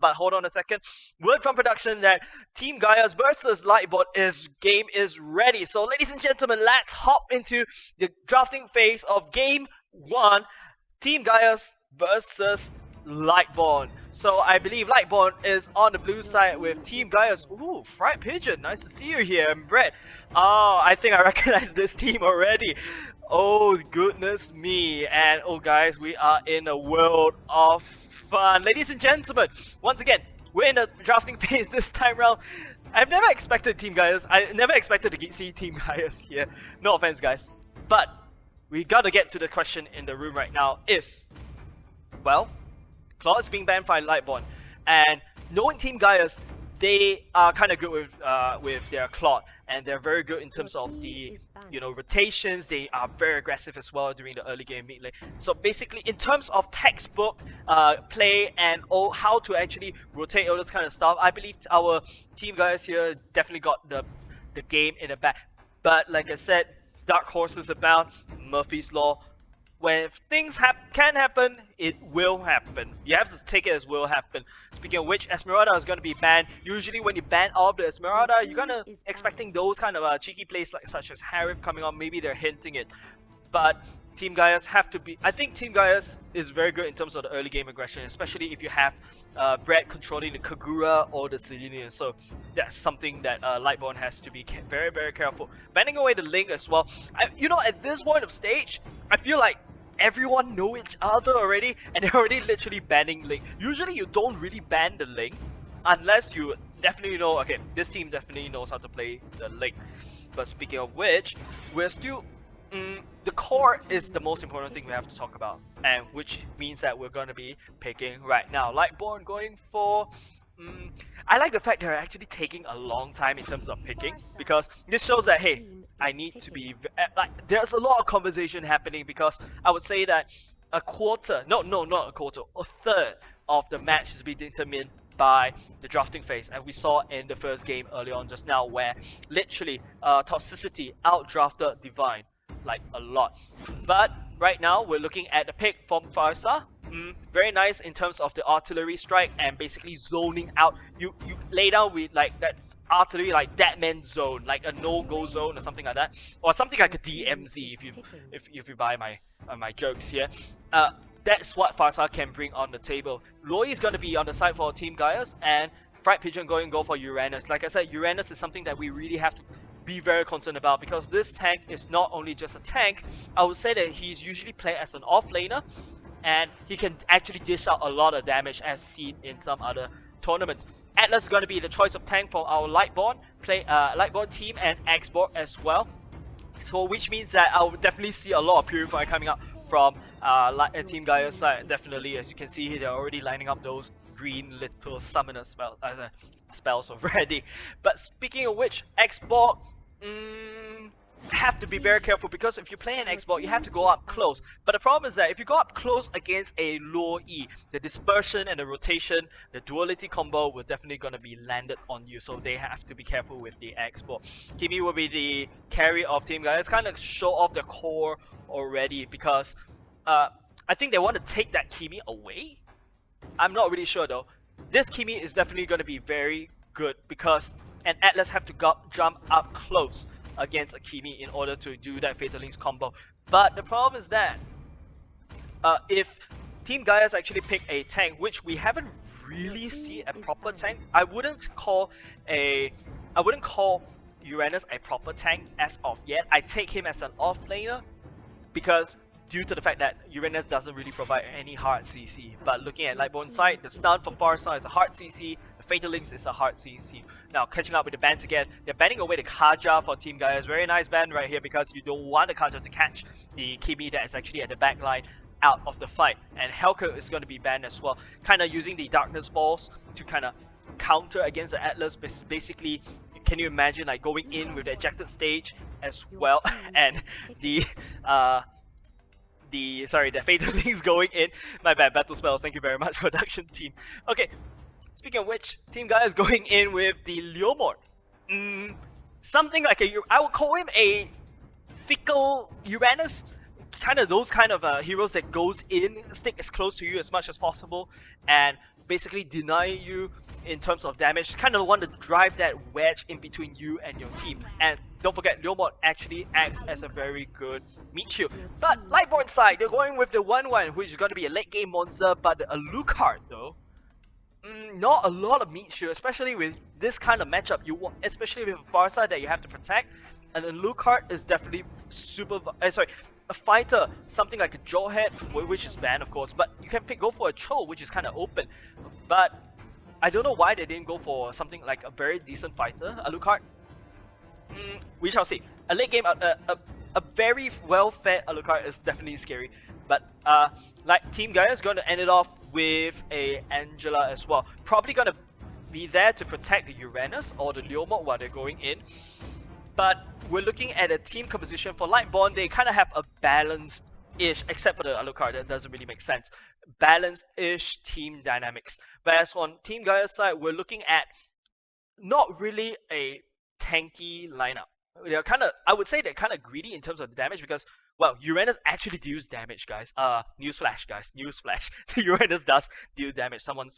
but hold on a second. Word from production that Team Gaes versus Lightborn game is ready. So ladies and gentlemen, let's hop into the drafting phase of game 1. Team Gaes versus Lightborn. So I believe Lightborn is on the blue side with Team Gaes. Ooh, Fried Pigeon, nice to see you here. And Brett. Oh, I think I recognize this team already. Oh goodness me. And oh guys, we are in a world of fun. Ladies and gentlemen, once again, we're in a drafting phase this time round. I've never expected Team Gaes. I never expected to see Team Gaes here. No offense guys. But we gotta get to the question in the room right now is, well, Claw is being banned by Lightborn, and knowing Team Gaes, they are kind of good with their Claw, and they're very good in terms of the rotations. They are very aggressive as well during the early game, mid lane. So basically, in terms of textbook play and how to actually rotate all this kind of stuff, I believe our Team Gaes here definitely got the game in the back. But like I said, dark horses abound, Murphy's Law. When things can happen, it will happen. You have to take it as will happen. Speaking of which, Esmeralda is going to be banned. Usually when you ban off the Esmeralda, you're going to expecting those kind of cheeky plays such as Harif coming on. Maybe they're hinting it. But Team Gaes have to be... I think Team Gaes is very good in terms of the early game aggression, especially if you have Brett controlling the Kagura or the Selenium. So that's something that Lightborn has to be very, very careful. Banning away the Link as well. At this point of stage, I feel like everyone know each other already, and they're already literally banning Link. Usually you don't really ban the Link unless you definitely know, okay, this team definitely knows how to play the Link. But speaking of which, we're still... the core is the most important thing we have to talk about, and which means that we're going to be picking right now. Lightborn going for... I like the fact they're actually taking a long time in terms of picking, because this shows that, hey, I need to be... there's a lot of conversation happening, because I would say that a third of the match is being determined by the drafting phase, and we saw in the first game early on just now where literally Toxicity outdrafted Divine like a lot. But right now we're looking at the pick from Farsa. Very nice in terms of the artillery strike and basically zoning out. You lay down with like that artillery, like that man zone, like a no-go zone or something like that, or something like a DMZ if you buy my jokes here. That's what Farsa can bring on the table. Loi is going to be on the side for Team Gaes, and Fried Pigeon go for Uranus. Like I said, Uranus is something that we really have to be very concerned about, because this tank is not only just a tank. I would say that he's usually played as an off-laner, and he can actually dish out a lot of damage as seen in some other tournaments. Atlas is going to be the choice of tank for our Lightborn team, and Xborg as well. So which means that I will definitely see a lot of Purify coming up from Team Gaes side. Definitely, as you can see here, they're already lining up those green little summoner spells already. But speaking of which, Xborg have to be very careful, because if you play an Xbox, you have to go up close. But the problem is that if you go up close against a low E, the dispersion and the rotation, the duality combo will definitely gonna be landed on you. So they have to be careful with the Xbox. Kimi will be the carry of Team Gaes. Kind of show off the core already, because I think they want to take that Kimi away. I'm not really sure though. This Kimi is definitely gonna be very good, because an Atlas have to jump up close against a Kimi in order to do that Fatal Links combo. But the problem is that if Team Gaes actually pick a tank, which we haven't really seen a proper tank, I wouldn't call Uranus a proper tank as of yet. I take him as an off-laner, because due to the fact that Uranus doesn't really provide any hard CC. But looking at Lightborn side, the stun from Farsa is a hard CC, the Fatal Links is a hard CC. Now catching up with the bans again, they're banning away the Kaja for Team Gaes. Very nice ban right here, because you don't want the Kaja to catch the Kimi that is actually at the back line out of the fight. And Helker is going to be banned as well, kind of using the Darkness Balls to kind of counter against the Atlas. Basically, can you imagine like going in with the ejected stage as well, and the Fatal Links going in. My bad, battle spells, thank you very much production team. Okay, speaking of which, Team Gaes going in with the Leomord. Something like I would call him a fickle Uranus. Kind of those kind of heroes that goes in, stick as close to you as much as possible, and basically deny you in terms of damage, kind of want to drive that wedge in between you and your team. And don't forget, Leomord actually acts as a very good meat shield. But Lightborn side, they're going with the 1-1, which is going to be a late game monster, but the Alucard though, not a lot of meat shield, especially with this kind of matchup. You want, especially with Farsa that you have to protect, and Alucard is definitely super. Sorry, a fighter, something like a Jawhead, which is banned of course, but you can go for a Cho, which is kind of open. But I don't know why they didn't go for something like a very decent fighter. Alucard, we shall see. A late game, a very well-fed Alucard is definitely scary. But like Team Gaia is going to end it off with a Angela as well. Probably going to be there to protect the Uranus or the Leomord while they're going in. But we're looking at a team composition for Lightborn. They kind of have a balanced-ish, except for the Alucard, that doesn't really make sense. Balanced-ish team dynamics. Whereas on Team Gaia's side, we're looking at not really a tanky lineup. They're kind of, I would say they're kind of greedy in terms of the damage because, well, Uranus actually deals damage, guys. Newsflash, guys. Newsflash. Uranus does deal damage. Someone,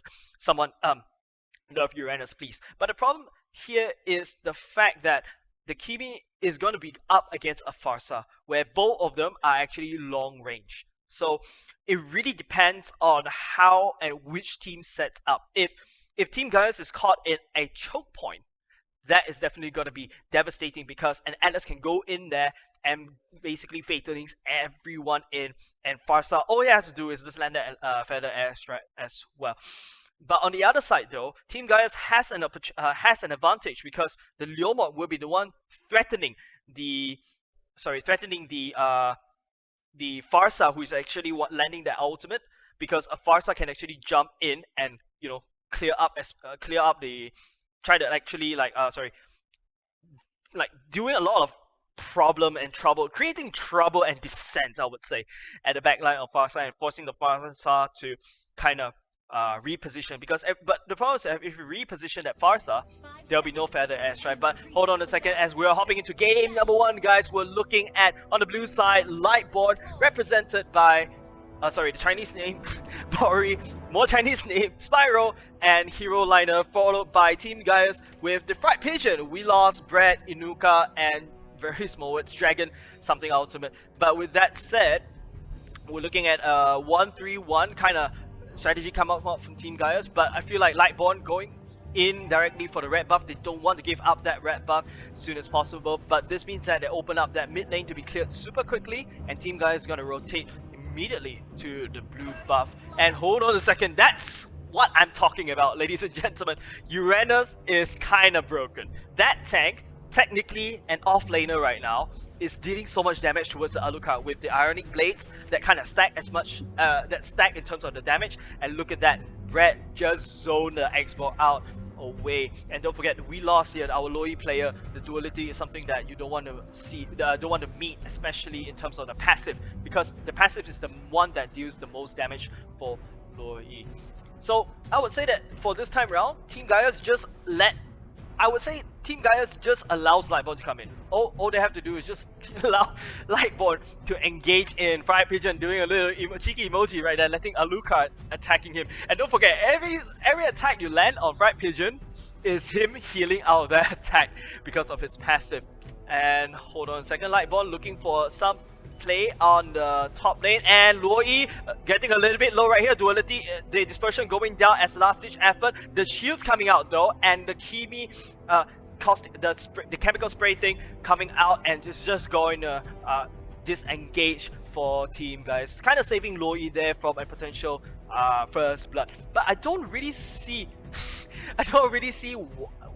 love Uranus, please. But the problem here is the fact that the Kimi is going to be up against a Farsa, where both of them are actually long range. So it really depends on how and which team sets up. If Team Gaius is caught in a choke point, that is definitely going to be devastating because an Atlas can go in there and basically fatalings everyone in, and Farsa, all he has to do is just land that feather airstrike as well. But on the other side though, Team Gaius has an advantage because the Leomord will be the one threatening the Farsa, who is actually landing that ultimate, because a Farsa can actually jump in and, you know, clear up the, try to actually doing a lot of problem and trouble, creating trouble and dissent, I would say, at the back line of Farsa and forcing the Farsa to kind of reposition, because but the problem is that if you reposition that Farsa, there'll be no feather airstrike. But hold on a second, as we're hopping into game number 1, guys, we're looking at, on the blue side, Lightborn, represented by the Chinese name Bori, more Chinese name Spyro, and Hero Liner, followed by Team Gaius with the Fried Pigeon. We lost Brad, Inuka, and very small words, Dragon, something ultimate. But with that said, we're looking at a 1-3-1 kind of strategy come up from Team Gaius, but I feel like Lightborn going in directly for the red buff. They don't want to give up that red buff as soon as possible, but this means that they open up that mid lane to be cleared super quickly, and Team Gaius is going to rotate immediately to the blue buff. And hold on a second, that's what I'm talking about, ladies and gentlemen. Uranus is kind of broken. That tank, technically an off-laner right now, is dealing so much damage towards the Alucard with the Ionic Blades that kind of stack as much, that stack in terms of the damage. And look at that, Brett just zoned the Xbox out away. And don't forget, we lost here, our Loi player. The duality is something that you don't want to see, don't want to meet, especially in terms of the passive, because the passive is the one that deals the most damage for Loi. So I would say that for this time around, Team Gaius just Team Gaius just allows Lightborn to come in. All they have to do is just allow Lightborn to engage in Fried Pigeon, doing a little cheeky emoji right there, letting Alucard attacking him. And don't forget, every attack you land on Fried Pigeon is him healing out of that attack because of his passive. And hold on a second, Lightborn looking for some play on the top lane, and Loi getting a little bit low right here. Duality, the dispersion going down as last ditch effort. The shield's coming out though, and the Kimi the chemical spray thing coming out, and it's just going to disengage for Team Gaius, kind of saving Loi there from a potential first blood. But I don't really see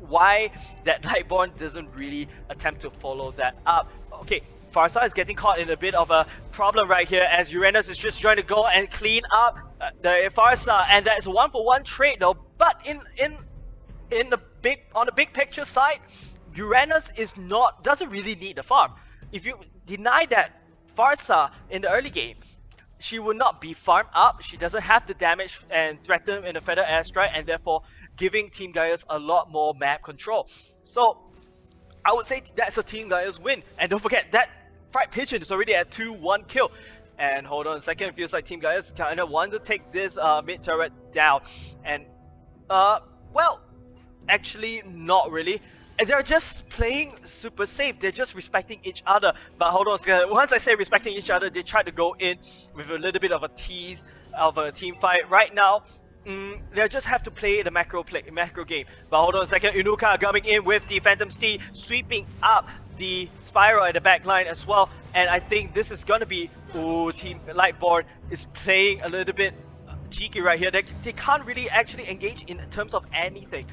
why that Lightborn doesn't really attempt to follow that up. Okay, Farsa is getting caught in a bit of a problem right here, as Uranus is just trying to go and clean up the Farsa, and that is a 1-for-1 trade though. But on the big picture side, Uranus doesn't really need the farm. If you deny that Farsa in the early game, she will not be farmed up. She doesn't have the damage and threaten in a feather airstrike, and therefore giving Team Gaius a lot more map control. So I would say that's a Team Gaius win. And don't forget that Fried Pigeon is already at 2-1 kill. And hold on a second, it feels like Team Gaes kind of want to take this mid turret down. And well, actually not really. And they're just playing super safe. They're just respecting each other. But hold on a second. Once I say respecting each other, they try to go in with a little bit of a tease of a team fight. Right now, they just have to play the macro game. But hold on a second. Inuka coming in with the Phantom Steed, sweeping up the Spiral at the back line as well. And I think this is gonna be, Team Lightborn is playing a little bit cheeky right here. They can't really actually engage in terms of anything.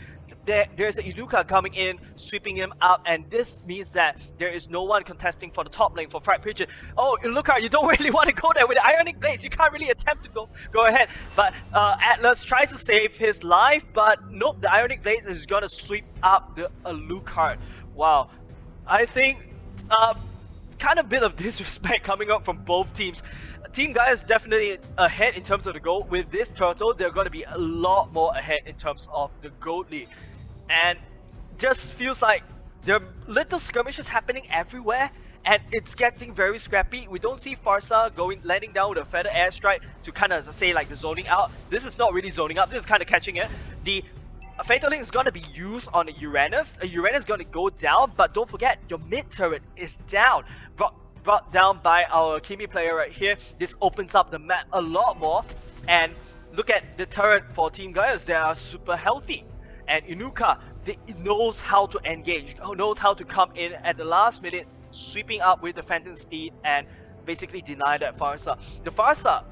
There's a Iluka coming in, sweeping him up, and this means that there is no one contesting for the top lane for Fright Pigeon. Oh, Iluka, you don't really want to go there with the Ionic Blades. You can't really attempt to go ahead. But Atlas tries to save his life, but nope, the Ionic Blades is gonna sweep up the Alucard. Wow, I think kind of bit of disrespect coming up from both teams. Team Gaes definitely ahead in terms of the gold. With this turtle, they're going to be a lot more ahead in terms of the gold lead. And just feels like there are little skirmishes happening everywhere, and it's getting very scrappy. We don't see Farsa landing down with a feather airstrike to kind of say like the zoning out. This is not really zoning out, this is kind of catching it. The Fatal Link is going to be used on a Uranus. A Uranus is going to go down, but don't forget, your mid turret is down. Brought down by our Kimi player right here. This opens up the map a lot more. And look at the turret for Team Gaes, they are super healthy. And Inuka knows how to engage, knows how to come in at the last minute, sweeping up with the Phantom Steed and basically deny that Farsa. The Farsa,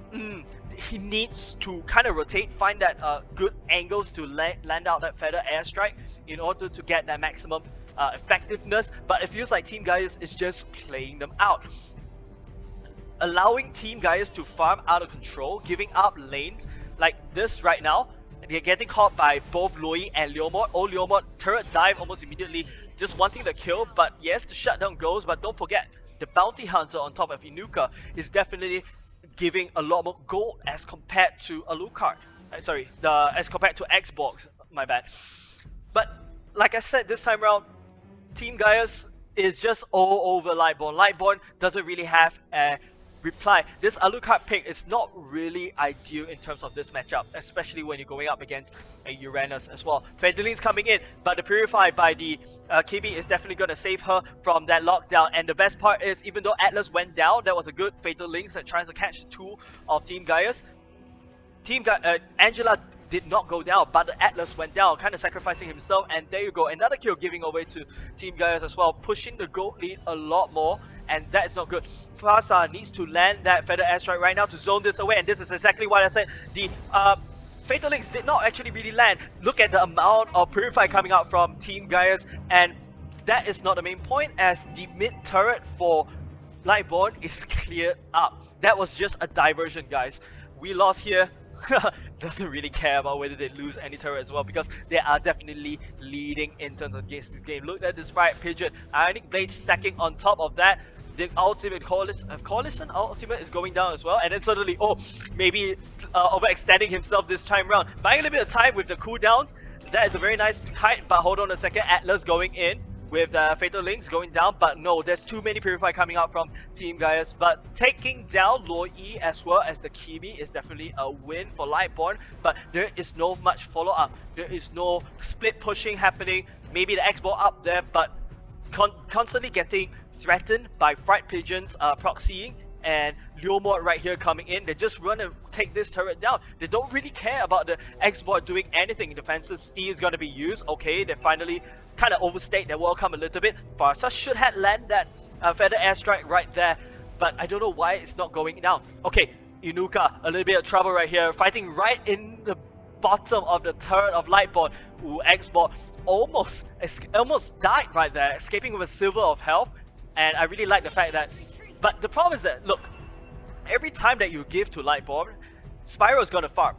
he needs to kind of rotate, find that good angles to land out that feather airstrike in order to get that maximum effectiveness, but it feels like Team Gaes is just playing them out. Allowing Team Gaes to farm out of control, giving up lanes like this right now. They're getting caught by both Loi and Leomord. Oh, Leomord, turret dive almost immediately, just wanting the kill, but yes, the shutdown goes, but don't forget, the Bounty Hunter on top of Inuka is definitely giving a lot more gold as compared to Alucard. Sorry, as compared to Xbox, my bad. But like I said, this time around, Team Gaes is just all over Lightborn. Lightborn doesn't really have a reply. This Alucard pick is not really ideal in terms of this matchup, especially when you're going up against a Uranus as well. Fedeline's coming in, but the Purify by the KB is definitely going to save her from that lockdown. And the best part is, even though Atlas went down, that was a good Fatal Links that tries to catch the two of Team Gaes. Angela did not go down, but the Atlas went down, kind of sacrificing himself, and there you go, another kill giving away to Team Gaes as well, pushing the gold lead a lot more, and that is not good. Farsa needs to land that feather airstrike right now to zone this away, and this is exactly what I said. The Fatal Links did not actually really land. Look at the amount of Purify coming out from Team Gaes, and that is not the main point, as the mid turret for Lightborn is cleared up. That was just a diversion, guys. We lost here. Doesn't really care about whether they lose any turret as well, because they are definitely leading in terms of this game. Look at this Fright Pigeon, Ionic Blade stacking on top of that. The ultimate Coalition ultimate is going down as well, and then suddenly, oh, maybe overextending himself this time around, buying a little bit of time with the cooldowns. That is a very nice kite, but hold on a second, Atlas going in with Fatal Links going down, but no, there's too many Purify coming out from Team Gaes. But taking down Loi as well as the Kimi is definitely a win for Lightborn, but there is no much follow-up. There is no split pushing happening. Maybe the X-Ball up there, but constantly getting threatened by Fright Pigeons proxying, and Leomord right here coming in. They just run and take this turret down. They don't really care about the X-Bot doing anything. Defensive Steel is going to be used. Okay, they finally kind of overstayed their welcome a little bit. Farsa should have landed that feather airstrike right there, but I don't know why it's not going down. Okay, Inuka, a little bit of trouble right here, fighting right in the bottom of the turret of Lightborn. Ooh, X-Bot almost died right there, escaping with a silver of health, and I really like the fact that, but the problem is that, look, every time that you give to Lightborn, Spiral is going to farm.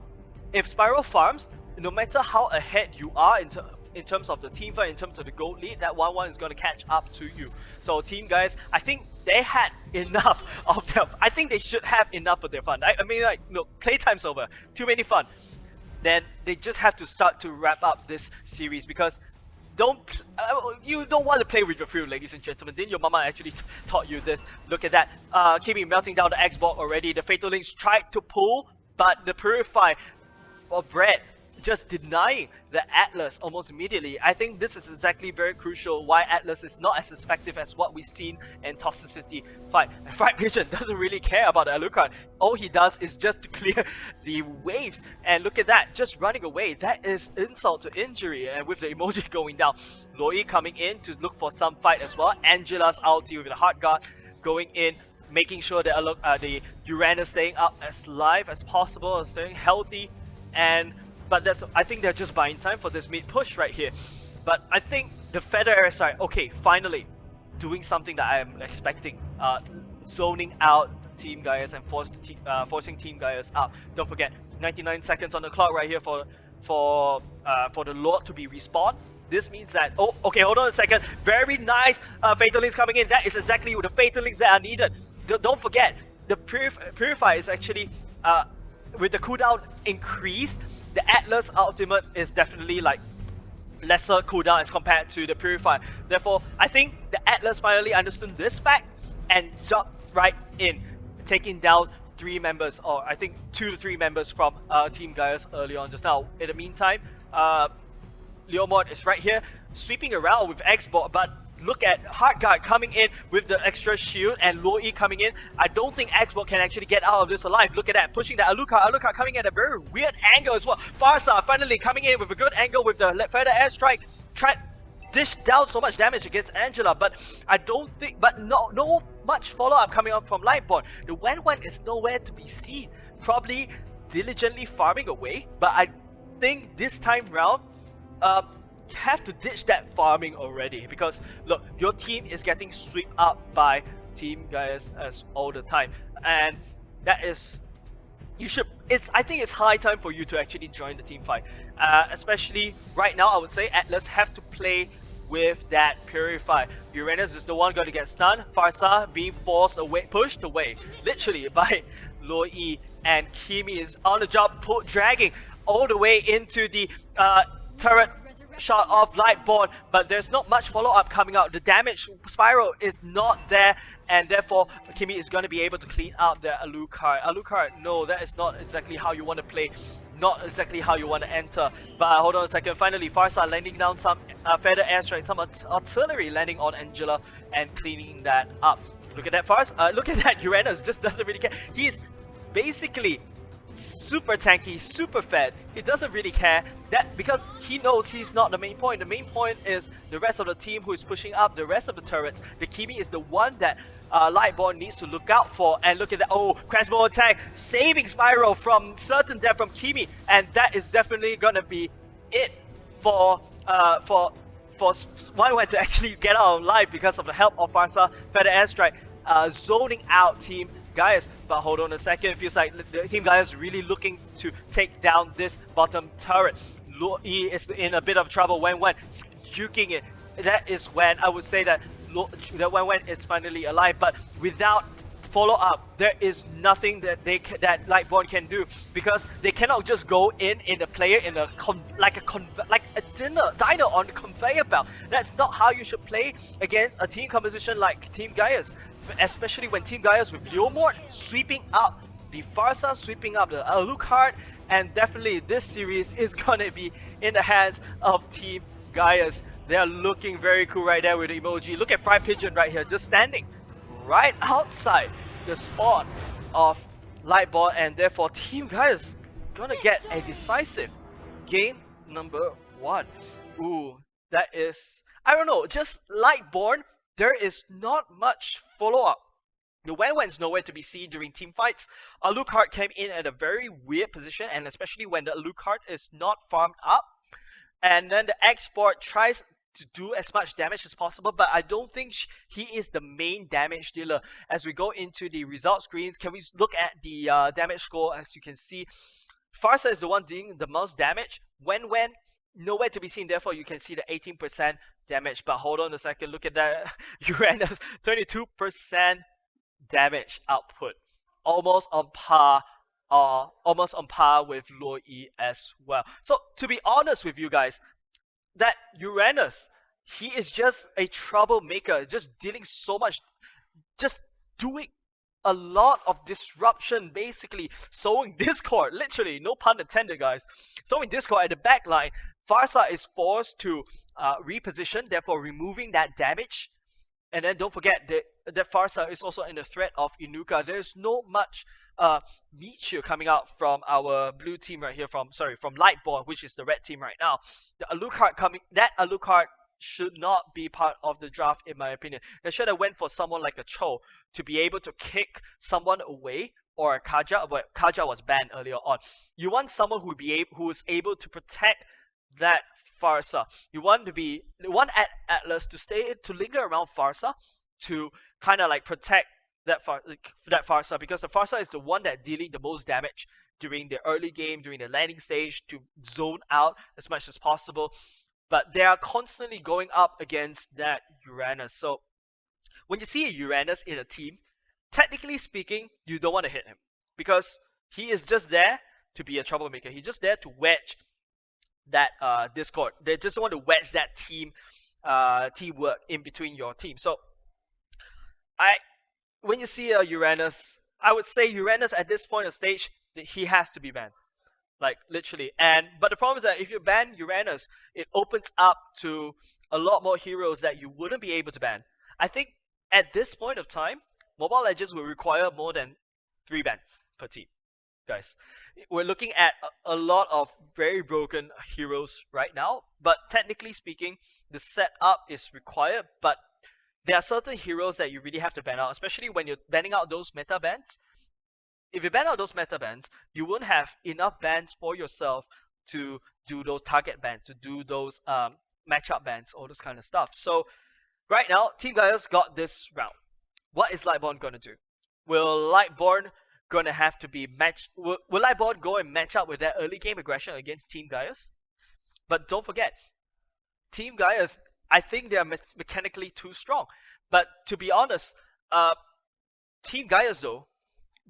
If Spiral farms, no matter how ahead you are in terms of the team fight, in terms of the gold lead, that 1-1 is going to catch up to you. So Team Gaes, I think they had enough of them. I think they should have enough of their fun. I mean, like, look, playtime's over. Too many fun. Then they just have to start to wrap up this series, because you don't want to play with your fruit, ladies and gentlemen. Didn't your mama actually taught you this? Look at that. Kimi melting down the Xbox already. The Fatal Links tried to pull, but the Purify of Red just denying the Atlas almost immediately. I think this is exactly very crucial why Atlas is not as effective as what we've seen in Toxicity fight. Fright Pigeon doesn't really care about the Alucard. All he does is just to clear the waves. And look at that, just running away. That is insult to injury. And with the emoji going down, Loi coming in to look for some fight as well. Angela's ulti with the Heart Guard going in, making sure that the Uranus staying up as live as possible, staying healthy. But I think they're just buying time for this mid push right here. But I think the Feather Airstrike, okay, finally doing something that I am expecting. Zoning out Team Gaes and forcing Team Gaes up. Don't forget, 99 seconds on the clock right here for the Lord to be respawned. This means that, oh, okay, hold on a second. Very nice Fatal Links coming in. That is exactly the Fatal Links that are needed. Don't forget, the Purify is actually, with the cooldown increased, the Atlas ultimate is definitely like lesser cooldown as compared to the Purify. Therefore, I think the Atlas finally understood this fact and jumped right in, taking down 3 members, or I think 2 to 3 members from Team Gaes early on just now. In the meantime, Leomord is right here, sweeping around with Xbox, but look at Heartguard coming in with the extra shield and Loi coming in. I don't think Xbox can actually get out of this alive. Look at that, pushing the Alucard coming at a very weird angle as well. Farsa finally coming in with a good angle with the Feather Airstrike. Tried dish down so much damage against Angela, but I don't think, but no much follow-up coming up from Lightborn. The Wen is nowhere to be seen, probably diligently farming away, but I think this time round, have to ditch that farming already, because look, your team is getting swept up by Team Gaes as all the time, and that is, I think it's high time for you to actually join the team fight, especially right now. I would say Atlas have to play with that Purify. Uranus is the one going to get stunned. Farsa being pushed away literally by Loi, and Kimi is on the job, dragging all the way into the turret shot of Lightborn, but there's not much follow-up coming out. The damage spiral is not there, and therefore Kimi is going to be able to clean up the Alucard. Alucard, no, that is not exactly how you want to play, not exactly how you want to enter. But hold on a second, finally Farsa landing down some Feather Airstrike, some artillery landing on Angela and cleaning that up. Look at that Farsa, look at that Uranus, just doesn't really care. He's basically super tanky, super fed. He doesn't really care that, because he knows he's not the main point. The main point is the rest of the team who is pushing up the rest of the turrets. The Kimi is the one that Lightborn needs to look out for. And look at that, oh, Cransbow attack, saving Spiral from certain death from Kimi, and that is definitely gonna be it for One to actually get out alive because of the help of Farsa Feather Airstrike, zoning out Team Gaes. But hold on a second, it feels like the Team Gaes really looking to take down this bottom turret. Loi is in a bit of trouble when juking it. That is when I would say that when is finally alive, but without follow-up, there is nothing that Lightborn can do, because they cannot just go in a player in a like a diner on a conveyor belt. That's not how you should play against a team composition like Team Gaes, especially when Team Gaes with Leomord sweeping up the Farsa, sweeping up the Alucard, and definitely this series is gonna be in the hands of Team Gaes. They are looking very cool right there with the emoji. Look at Fried Pigeon right here, just standing right outside the spawn of Lightborn, and therefore Team Gaes gonna get a decisive game number 1. Ooh, that is, I don't know, just Lightborn, there is not much follow-up. The Wen's nowhere to be seen during team fights. Alucard came in at a very weird position, and especially when the Alucard is not farmed up. And then the export tries to do as much damage as possible, but I don't think he is the main damage dealer. As we go into the result screens, can we look at the damage score? As you can see, Farsa is the one doing the most damage. When nowhere to be seen, therefore you can see the 18% damage. But hold on a second, look at that. Uranus, 22% damage output, almost on par with Loi as well. So to be honest with you guys, that Uranus He is just a troublemaker, just dealing so much, just doing a lot of disruption, basically sowing discord, literally, no pun intended, guys. Sowing discord at the back line. Farsa is forced to reposition, therefore removing that damage. And then don't forget that Farsa is also in the threat of Inuka. There's no much meat shield coming out from our blue team right here, from Lightborn, which is the red team right now. The Alucard that Alucard should not be part of the draft, in my opinion. They should have went for someone like a Cho to be able to kick someone away, or a Kaja, but Kaja was banned earlier on. You want someone who is able to protect that Farsa. You want Atlas to linger around Farsa to kind of like protect that Farsa, because the Farsa is the one that dealing the most damage during the early game, during the landing stage, to zone out as much as possible. But they are constantly going up against that Uranus. So when you see a Uranus in a team, technically speaking, you don't want to hit him, because he is just there to be a troublemaker. He's just there to wedge that discord. They just want to wedge that teamwork in between your team. So I when you see a Uranus, I would say Uranus at this point of stage, he has to be banned. Like literally. But the problem is that if you ban Uranus, it opens up to a lot more heroes that you wouldn't be able to ban. I think at this point of time, Mobile Legends will require more than 3 bans per team, guys. We're looking at a lot of very broken heroes right now, but technically speaking, the setup is required, but there are certain heroes that you really have to ban out, especially when you're banning out those meta bans. If you ban out those meta bans, you won't have enough bans for yourself to do those target bans, to do those matchup bans, all this kind of stuff. So right now, Team Gaia's got this round. What is Lightborn gonna do? Will Lightborn gonna have to be matched? Will Lightborn go and match up with that early game aggression against Team Gaia's? But don't forget, Team Gaia's, I think they are mechanically too strong. But to be honest, Team Gaia's though,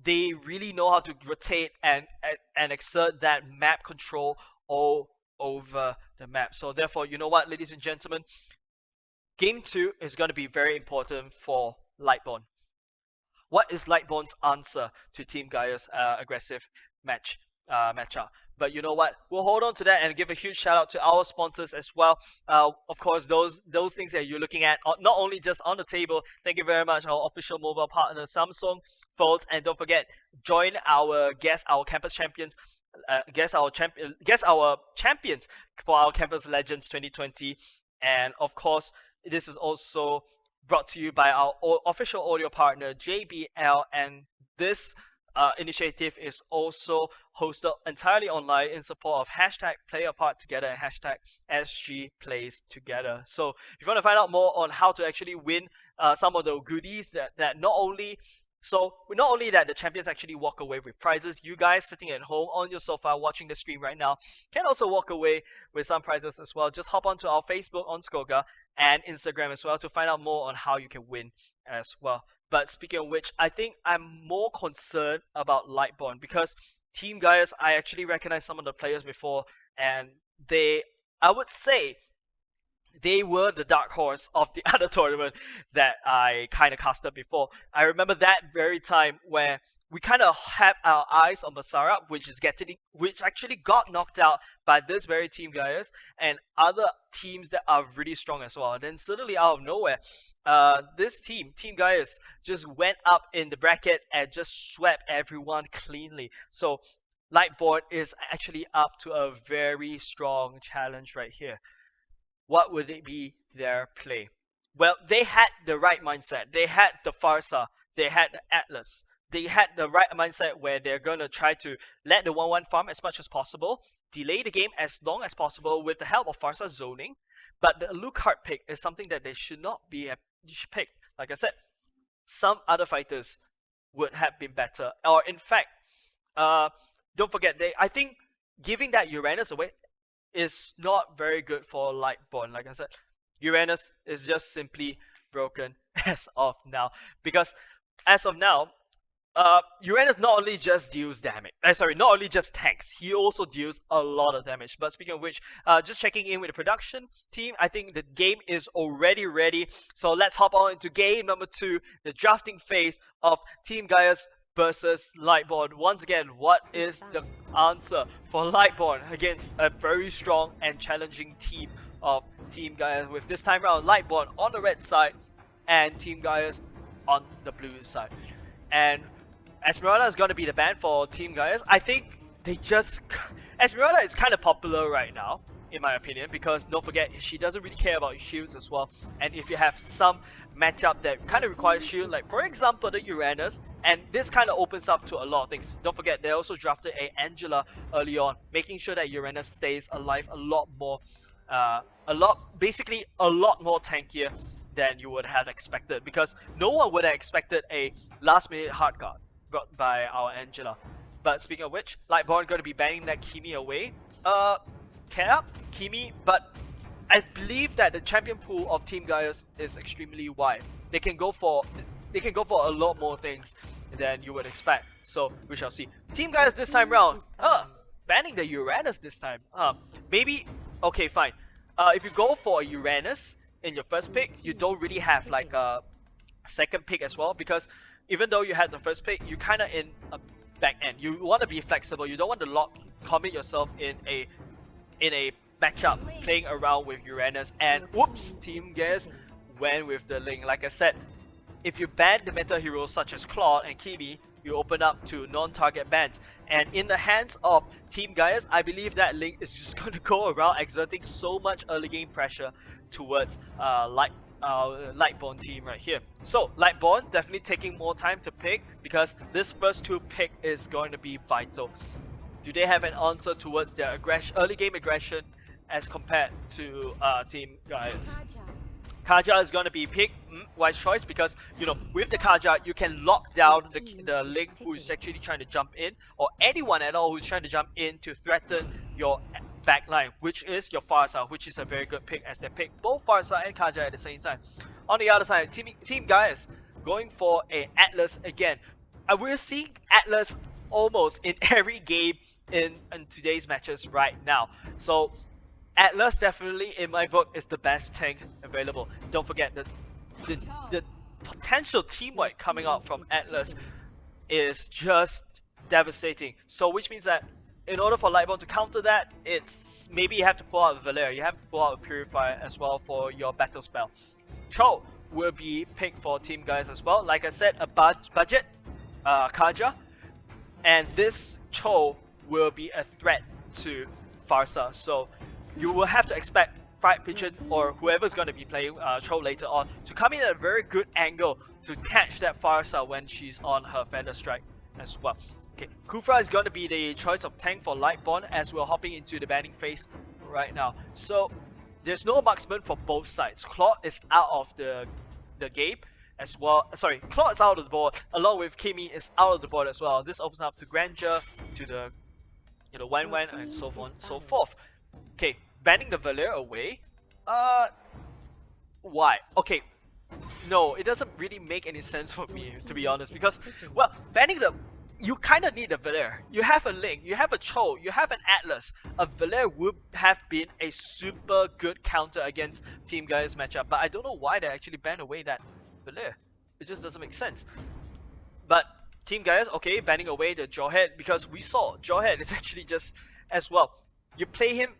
they really know how to rotate and exert that map control all over the map. So therefore, you know what, ladies and gentlemen, Game 2 is going to be very important for Lightborn. What is Lightborn's answer to Team Gaia's aggressive matchup? But you know what? We'll hold on to that and give a huge shout out to our sponsors as well. Of course, those things that you're looking at, not only just on the table. Thank you very much, our official mobile partner Samsung phones, and don't forget, join our campus champions. Guess our champions for our Campus Legends 2020, and of course, this is also brought to you by our official audio partner JBL, and this initiative is also hosted entirely online in support of hashtag #PlayApartTogether and hashtag SGPlaysTogether. So if you want to find out more on how to actually win some of the goodies that not only that the champions actually walk away with prizes, you guys sitting at home on your sofa watching the stream right now can also walk away with some prizes as well. Just hop onto our Facebook on SCOGA and Instagram as well to find out more on how you can win as well. But speaking of which, I think I'm more concerned about Lightborn, because Team Gaia's, I actually recognize some of the players before, and I would say, they were the dark horse of the other tournament that I kind of casted before. I remember that very time where we kind of had our eyes on Basara, which actually got knocked out by this very Team Gaia's and other teams that are really strong as well. And then suddenly out of nowhere, this Team Gaia's, just went up in the bracket and just swept everyone cleanly. So Lightborn is actually up to a very strong challenge right here. What would it be their play? Well, they had the right mindset. They had the Farsa. They had the Atlas. They had the right mindset where they're going to try to let the 1-1 farm as much as possible, delay the game as long as possible with the help of Farsa zoning. But the Alucard pick is something that they should not be picked. Like I said, some other fighters would have been better. Or in fact, don't forget, I think giving that Uranus away is not very good for Lightborn. Like I said, Uranus is just simply broken as of now, because as of now, Uranus not only just deals damage, sorry, not only just tanks, he also deals a lot of damage. But speaking of which, just checking in with the production team, I think the game is already ready. So let's hop on into game number 2, the drafting phase of Team Gaia's versus Lightborn. Once again, what is the answer for Lightborn against a very strong and challenging team of Team Gaia, with this time around Lightborn on the red side and Team Gaia's on the blue side. And Esmeralda is going to be the ban for Team Gaia's. I think they just... Esmeralda is kind of popular right now, in my opinion, because don't forget, she doesn't really care about shields as well. And if you have some matchup that kind of requires shield, like for example the Uranus, and this kind of opens up to a lot of things. Don't forget, they also drafted a Angela early on, making sure that Uranus stays alive a lot more, basically a lot more tankier than you would have expected, because no one would have expected a last minute hard guard brought by our Angela. But speaking of which, Lightborn going to be banning that Kimi away. Kimi, but I believe that the champion pool of Team Gaia's is extremely wide. They can go for a lot more things than you would expect. So we shall see. Team Gaia's this time round, banning the Uranus this time. Maybe okay, fine. If you go for a Uranus in your first pick, you don't really have like a second pick as well, because even though you had the first pick, you kind of in a back end. You want to be flexible. You don't want to commit yourself in a matchup playing around with Uranus. And whoops, Team Gaes went with the Link. Like I said, if you ban the meta heroes such as Claude and Kimi, you open up to non-target bans. And in the hands of Team Gaes, I believe that Link is just going to go around exerting so much early game pressure towards Lightborn team right here. So Lightborn definitely taking more time to pick, because this first 2 pick is going to be vital. Do they have an answer towards their early game aggression as compared to Team Gaia's? Kaja is going to be picked, wise choice, because you know, with the Kaja you can lock down the Link who is actually trying to jump in, or anyone at all who's trying to jump in to threaten your backline, which is your Farsa, which is a very good pick, as they pick both Farsa and Kaja at the same time. On the other side, Team Gaia's going for a Atlas again. We're seeing Atlas almost in every game in today's matches right now. So Atlas definitely, in my book, is the best tank available. Don't forget that the potential team wipe coming out from Atlas is just devastating. So which means that in order for Lightborn to counter that, it's maybe you have to pull out a Valere, you have to pull out a Purifier as well for your battle spell. Cho will be picked for Team Gaia's as well. Like I said, a budget Kaja, and this Cho will be a threat to Farsa. So you will have to expect Fried Pigeon or whoever's going to be playing Cho later on to come in at a very good angle to catch that Farsa when she's on her Feather Strike as well. Okay, Kufra is going to be the choice of tank for Lightborn, as we're hopping into the banning phase right now. So there's no marksman for both sides. Claude is out of the game as well. Sorry, Claude is out of the board, along with Kimi is out of the board as well. This opens up to Grandeur, to the Wan Wan, and so on and so forth. Okay, banning the Valere away. Why? Okay, no, it doesn't really make any sense for me, to be honest, because, well, banning the... You kind of need a Valere. You have a Link, you have a Cho, you have an Atlas. A Valere would have been a super good counter against Team Gaia's matchup, but I don't know why they actually banned away that Valere. It just doesn't make sense. But Team Gaia's, okay, banning away the Jawhead, because we saw Jawhead is actually just, as well, you play him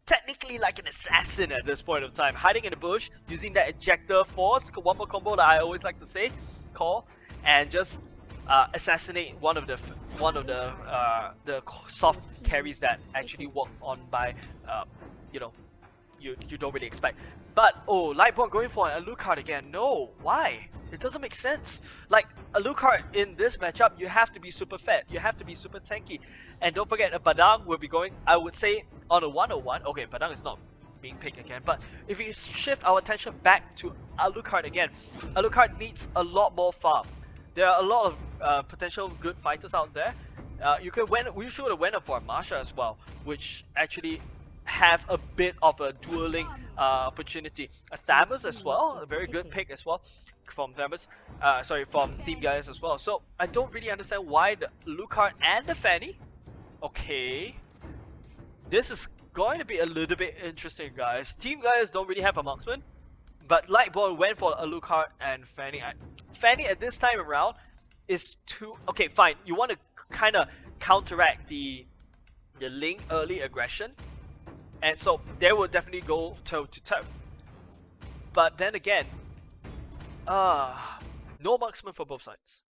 technically like an assassin at this point of time, hiding in the bush, using that ejector force, one more combo that I always like to say, and just assassinate one of the soft carries that actually work on by you know, you don't really expect. But oh, Lightborn going for an Alucard again. No, why? It doesn't make sense. Like, Alucard in this matchup, you have to be super fat, you have to be super tanky, and don't forget a Badang will be going, I would say, on a 101. Okay, Badang is not being picked again, but if we shift our attention back to Alucard again, Alucard needs a lot more farm. There are a lot of potential good fighters out there. You should have went for Marsha as well, which actually have a bit of a dueling opportunity. Thamus as well, a very good pick as well from Thamus. Sorry, from Team Gaes as well. So I don't really understand why the Alucard and the Fanny. Okay, this is going to be a little bit interesting, guys. Team Gaes don't really have a marksman, but Lightborn went for Alucard and Fanny. Fanny at this time around is too... Okay, fine. You want to kind of counteract the Link early aggression, and so they will definitely go toe to toe. But then again, no marksman for both sides.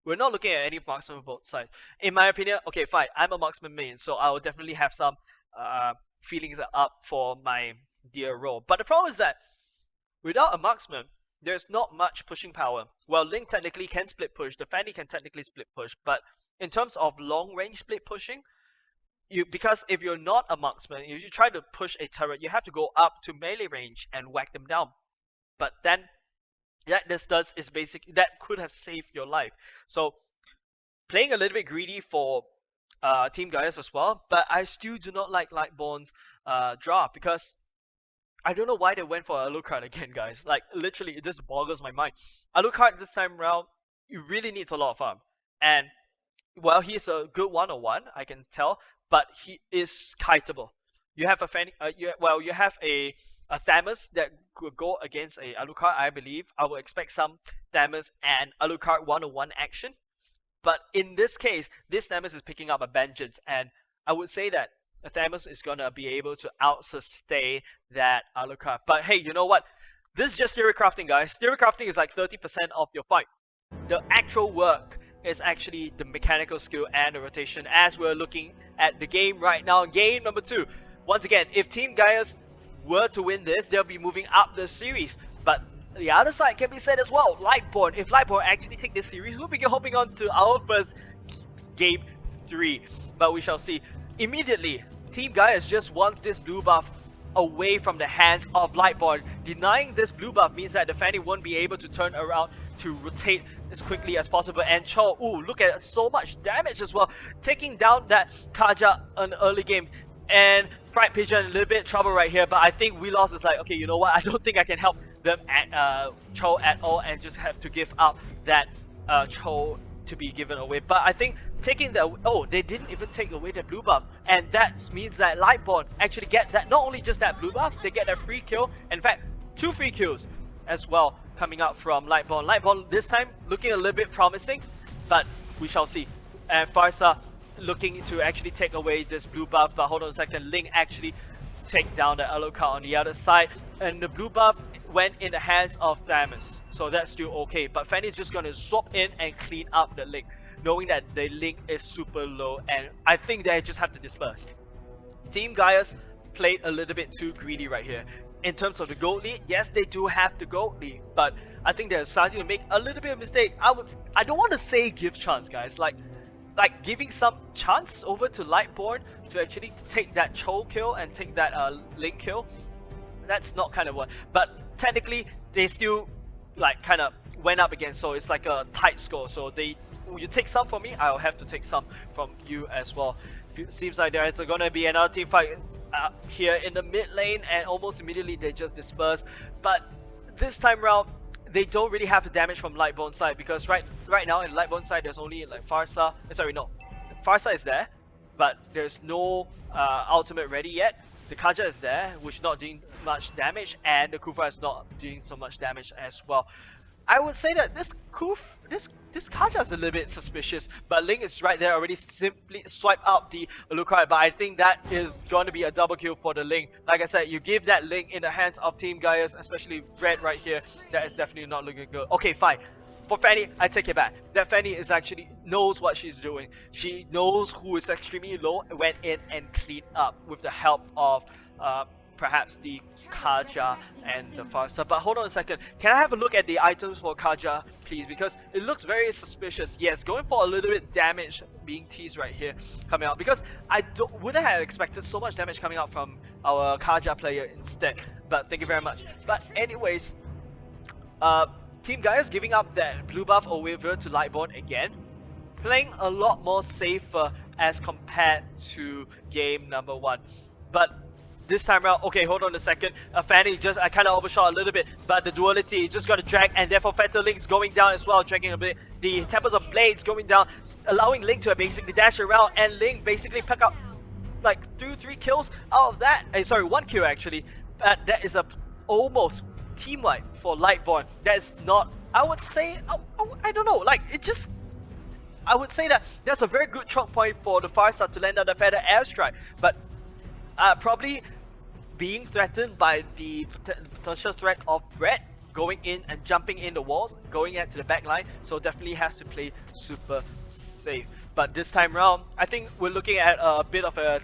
We're not looking at any marksman for both sides. In my opinion, okay, fine. I'm a marksman main, so I will definitely have some feelings up for my dear role. But the problem is that without a marksman, there's not much pushing power. Well, Link technically can split push, the Fanny can technically split push, but in terms of long range split pushing, because if you're not a marksman, if you try to push a turret, you have to go up to melee range and whack them down. But then that this does is basically that could have saved your life. So playing a little bit greedy for Team Gaes as well, but I still do not like Lightborn's draw, because I don't know why they went for Alucard again, guys. Like, literally, it just boggles my mind. Alucard this time around, he really needs a lot of farm. And, well, he's a good 101, I can tell, but he is kiteable. You have a Fanny, you have a Thamus that could go against a Alucard, I believe. I would expect some Thamus and Alucard 101 action. But in this case, this Thamus is picking up a Vengeance, and I would say that Thamus is gonna be able to out-sustain that Alucard. But hey, you know what? This is just theory crafting, guys. Theory crafting is like 30% of your fight. The actual work is actually the mechanical skill and the rotation, as we're looking at the game right now. Game number 2. Once again, if Team Gaes were to win this, they'll be moving up the series. But the other side can be said as well. Lightborn, if Lightborn actually take this series, we'll be hopping on to our first game 3. But we shall see. Immediately, Team Gaes just wants this blue buff away from the hands of Lightborn. Denying this blue buff means that the Fanny won't be able to turn around to rotate as quickly as possible. And Cho, ooh, look at so much damage as well, taking down that Kaja in early game. And Fright Pigeon in a little bit trouble right here, but I think WeLost is like, okay, you know what, I don't think I can help them at Cho at all, and just have to give up that Cho to be given away. But I think taking the... Oh, they didn't even take away the blue buff, and that means that Lightborn actually get that, not only just that blue buff, they get a free kill. In fact, 2 free kills as well coming out from Lightborn. Lightborn this time looking a little bit promising, but we shall see. And Farsa looking to actually take away this blue buff, but hold on a second, Link actually take down the Alucard on the other side, and the blue buff went in the hands of Thamus, so that's still okay. But Fanny's just gonna swap in and clean up the Link, knowing that the Link is super low, and I think they just have to disperse. Team Gaes played a little bit too greedy right here. In terms of the gold lead, yes, they do have the gold lead, but I think they're starting to make a little bit of mistake. I don't want to say give chance, guys, like giving some chance over to Lightborn to actually take that Cho kill and take that Link kill. That's not kind of what, but technically they still like kind of went up again, so it's like a tight score. So you take some from me, I'll have to take some from you as well. Seems like there is gonna be another team fight here in the mid lane, and almost immediately they just disperse. But this time around, they don't really have the damage from Lightborn side, because right now in Lightborn side there's only like Farsa. Sorry, no, Farsa is there, but there's no ultimate ready yet. The Kaja is there, which is not doing much damage, and the Kufa is not doing so much damage as well. I would say that this Kaja is a little bit suspicious, but Link is right there already, simply swipe out the Alucard, but I think that is going to be a double kill for the Link. Like I said, you give that Link in the hands of Team Gaes, especially Red right here, that is definitely not looking good. Okay, fine. For Fanny, I take it back. That Fanny is actually knows what she's doing. She knows who is extremely low, went in and cleaned up with the help of perhaps the Kaja and the Farsa. But hold on a second, can I have a look at the items for Kaja, please? Because it looks very suspicious. Yes, going for a little bit damage being teased right here coming out, because I wouldn't have expected so much damage coming out from our Kaja player instead. But thank you very much. But anyways, Team Gaes giving up that blue buff over to Lightborn again, playing a lot more safer as compared to game number 1. But this time around, okay, hold on a second. Fanny just, I kind of overshot a little bit, but the duality is just going to drag, and therefore Fatal Link's going down as well, dragging a bit. The Temples of Blades going down, allowing Link to basically dash around, and Link basically pick up like 2-3 kills out of that. Sorry, 1 kill actually. That is a almost team wipe for Lightborn. That is not, I would say, I don't know, like it just, I would say that that's a very good choke point for the Firestar to land on the Feather Airstrike, but probably being threatened by the potential threat of Brett going in and jumping in the walls, going into the back line, so definitely has to play super safe. But this time around, I think we're looking at a bit of a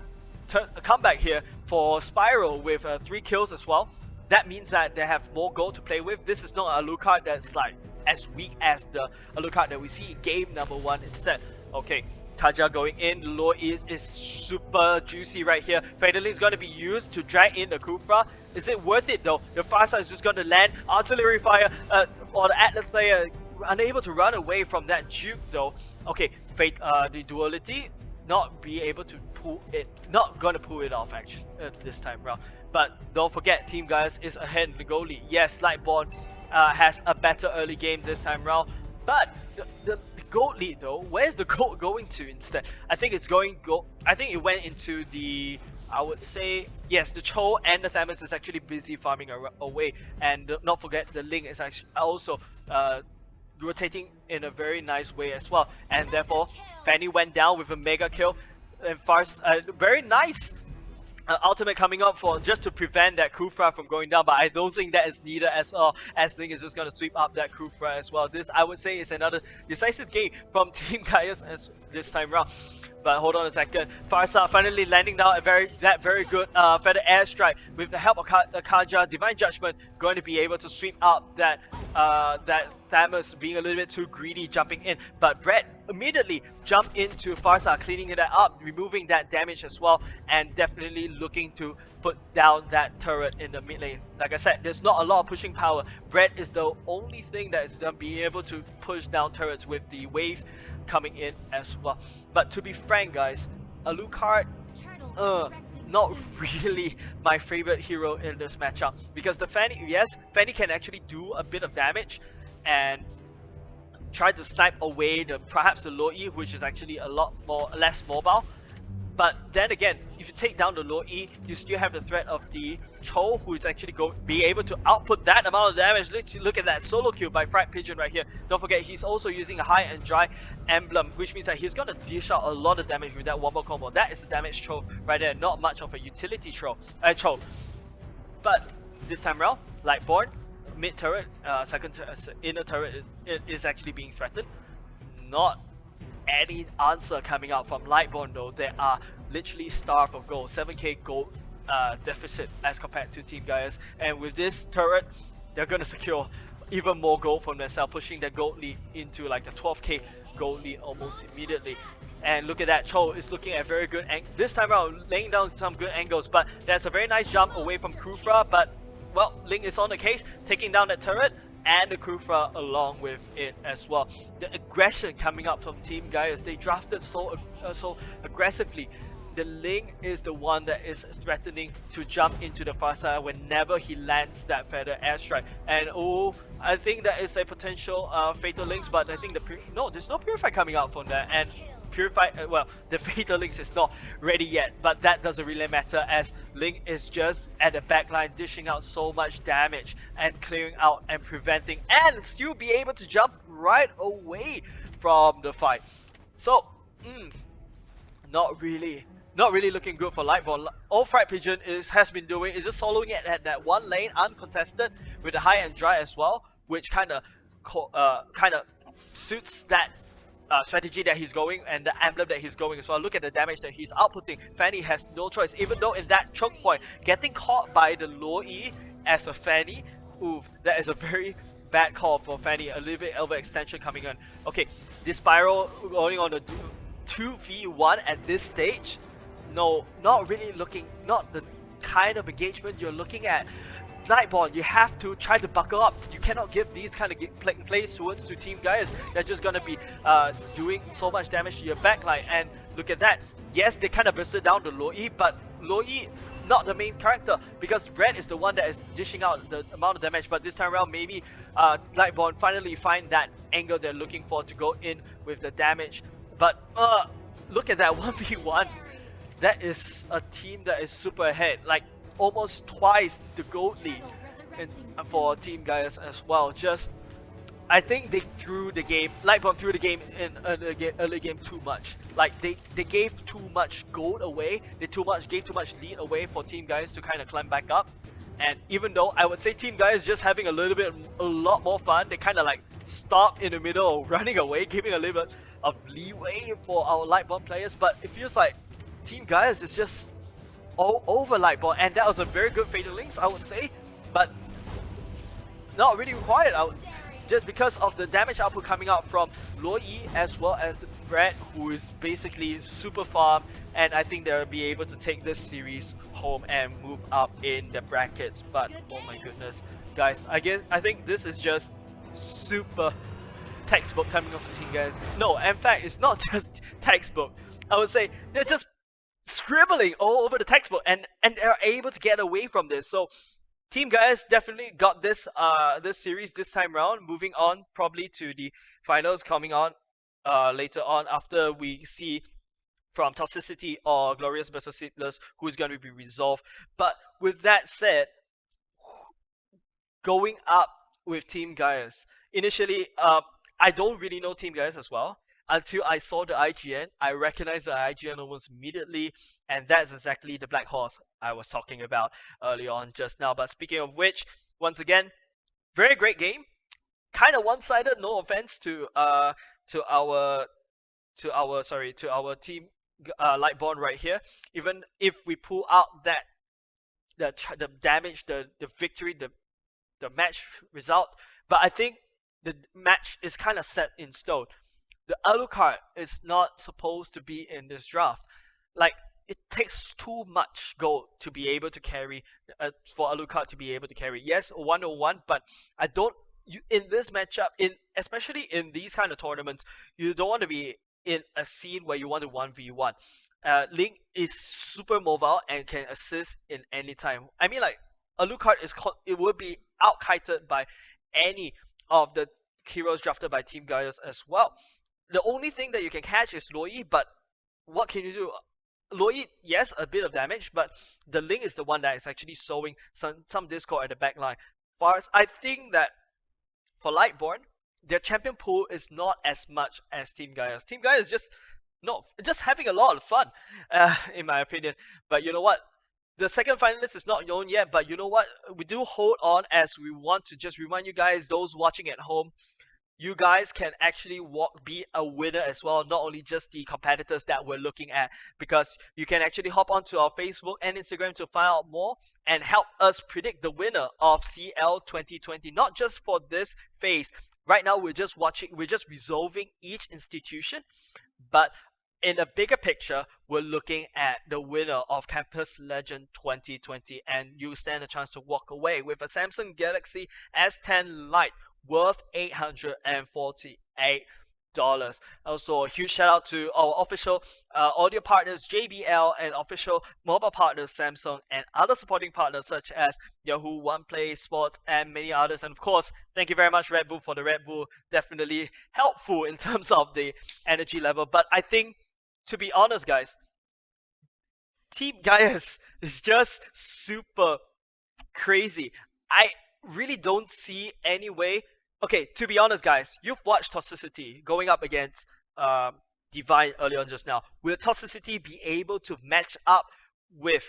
comeback here for Spiral with 3 kills as well. That means that they have more gold to play with. This is not a Alucard that's like as weak as the Alucard that we see in game number 1 instead. Okay, Kaja going in, the lure is super juicy right here. Fatal Link is going to be used to drag in the Kufra. Is it worth it though? The Firestar is just going to land artillery fire for the Atlas player, unable to run away from that juke though. Okay, the duality not be able to pull it, not gonna pull it off actually this time round. But don't forget, Team Gaes is ahead in the goal lead. Yes, Lightborn has a better early game this time round, but the gold lead though, where's the gold going to instead? I think it's I think it went into the, I would say, yes, the Cho and the Thamus is actually busy farming away, and not forget the Link is actually also rotating in a very nice way as well, and therefore Fanny went down with a mega kill, and very nice ultimate coming up for just to prevent that Kufra from going down, but I don't think that is needed as well, as Link is just going to sweep up that Kufra as well. This, I would say, is another decisive game from Team Gaes as this time round. But hold on a second, Firestar finally landing down a very good Feather Airstrike with the help of Kaja. Divine Judgment going to be able to sweep up that Thamus being a little bit too greedy jumping in, but Brett immediately jumped into Firestar, cleaning that up, removing that damage as well, and definitely looking to put down that turret in the mid lane. Like I said, there's not a lot of pushing power. Brett is the only thing that is going to be able to push down turrets with the wave coming in as well. But to be frank guys, Alucard, not really my favorite hero in this matchup, because the Fanny, yes, Fanny can actually do a bit of damage and try to snipe away perhaps the low E, which is actually a lot less mobile. But then again, if you take down the low E, you still have the threat of the Cho, who is actually be able to output that amount of damage. Look at that solo kill by Fright Pigeon right here. Don't forget, he's also using a high and dry emblem, which means that he's gonna dish out a lot of damage with that wombo combo. That is the damage Cho right there, not much of a utility Cho. But this time around, Lightborn, mid turret, inner turret is actually being threatened. Not any answer coming out from Lightborn though. They are literally starved of gold, 7k gold deficit as compared to Team Gaes, and with this turret they're gonna secure even more gold from themselves, pushing their gold lead into like a 12k gold lead almost immediately. And look at that, Cho is looking at very good this time around, laying down some good angles, but there's a very nice jump away from Kufra, but well, Link is on the case, taking down that turret and the Kufra along with it as well. The aggression coming up from Team Gaes, they drafted so aggressively. The Link is the one that is threatening to jump into the Firestar whenever he lands that Feather Airstrike. And oh, I think that is a potential Fatal Links, but I think there's no Purify coming out from that, and Purify, well, the Fatal Links is not ready yet, but that doesn't really matter as Link is just at the backline dishing out so much damage and clearing out and preventing, and still be able to jump right away from the fight. So, not really looking good for Lightborn. All Fright Pigeon has been doing is just soloing it at that one lane uncontested with the high and dry as well, which kind of suits that strategy that he's going and the emblem that he's going as well. Look at the damage that he's outputting. Fanny has no choice, even though in that choke point, getting caught by the low E as a Fanny, oof, that is a very bad call for Fanny. A little bit overextension coming in. Okay, this Spiral going on the 2v1 at this stage. No, not really looking, not the kind of engagement you're looking at. Lightborn, you have to try to buckle up. You cannot give these kind of plays towards Team Gaes. They're just gonna be doing so much damage to your backline. And look at that. Yes, they kind of bursted down the low E, but Loi not the main character, because Red is the one that is dishing out the amount of damage, but this time around maybe Lightborn finally find that angle they're looking for to go in with the damage. But look at that 1v1. That is a team that is super ahead, like almost twice the gold lead in, for Team Gaes as well. Just I think they threw the game, Lightborn threw the game in early game too much. Like they gave too much gold away, gave too much lead away for Team Gaes to kind of climb back up. And even though I would say Team Gaes just having a lot more fun, they kind of like stop in the middle of running away, giving a little bit of leeway for our Lightborn players. But it feels like Team Gaes is just all over Lightborn, and that was a very good Fatal Links, I would say, but not really required. Just because of the damage output coming out from Loi as well as the Brad, who is basically super farm, and I think they'll be able to take this series home and move up in the brackets. But oh my goodness, guys, I think this is just super textbook coming off the team, guys. No, in fact, it's not just textbook. I would say they're just scribbling all over the textbook, and they're able to get away from this. So Team Gaes definitely got this this series this time round, moving on probably to the finals coming on later on, after we see from Toxicity or Glorious versus Sleepless who's going to be resolved. But with that said, going up with Team Gaes, initially I don't really know Team Gaes as well. Until I saw the IGN, I recognized the IGN almost immediately, and that's exactly the Black Horse I was talking about early on just now. But speaking of which, once again, very great game. Kind of one-sided, no offense to our team Lightborn right here. Even if we pull out that the damage, the victory, the match result, but I think the match is kind of set in stone. The Alucard is not supposed to be in this draft. Like, it takes too much gold to be able to carry, for Alucard to be able to carry. Yes, 101, but I don't. In this matchup, especially in these kind of tournaments, you don't want to be in a scene where you want to 1v1. Link is super mobile and can assist in any time. I mean, like, Alucard it would be out-kited by any of the heroes drafted by Team Gaes as well. The only thing that you can catch is Loi, but what can you do? Loi, yes, a bit of damage, but the Link is the one that is actually sowing some discord at the back line. Far as I think that for Lightborn, their champion pool is not as much as Team Gaes. Team Gaes is just having a lot of fun, in my opinion. But you know what? The second finalist is not known yet, but you know what? We do hold on, as we want to just remind you guys, those watching at home, you guys can actually be a winner as well, not only just the competitors that we're looking at, because you can actually hop onto our Facebook and Instagram to find out more and help us predict the winner of CL 2020, not just for this phase. Right now we're just resolving each institution, but in a bigger picture, we're looking at the winner of Campus Legend 2020, and you stand a chance to walk away with a Samsung Galaxy S10 Lite worth $848. Also, a huge shout out to our official audio partners JBL and official mobile partners Samsung and other supporting partners such as Yahoo, OnePlay, Sports, and many others. And of course, thank you very much Red Bull for the Red Bull. Definitely helpful in terms of the energy level. But I think, to be honest, guys, Team Gaes is just super crazy. I really don't see any way. Okay, to be honest, guys, you've watched Toxicity going up against Divine early on just now. Will Toxicity be able to match up with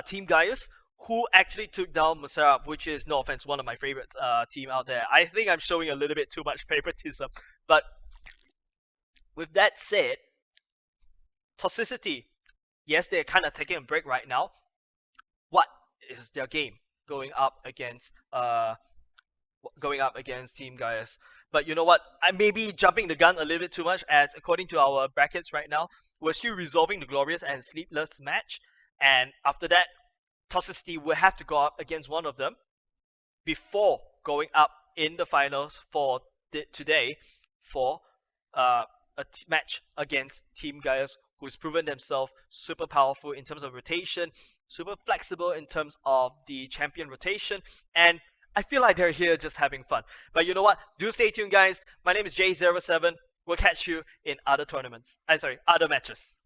Team Gaes, who actually took down Musarab, which is, no offense, one of my favorites team out there? I think I'm showing a little bit too much favoritism. But with that said, Toxicity, yes, they're kind of taking a break right now. What is their game going up against Team Gaes? But you know what? I may be jumping the gun a little bit too much, as according to our brackets right now, we're still resolving the Glorious and Sleepless match, and after that, Toxicity will have to go up against one of them before going up in the finals for today for a match against Team Gaes, who's proven themselves super powerful in terms of rotation, super flexible in terms of the champion rotation, and I feel like they're here just having fun. But you know what? Do stay tuned, guys. My name is J07. We'll catch you in other tournaments. Sorry, other matches.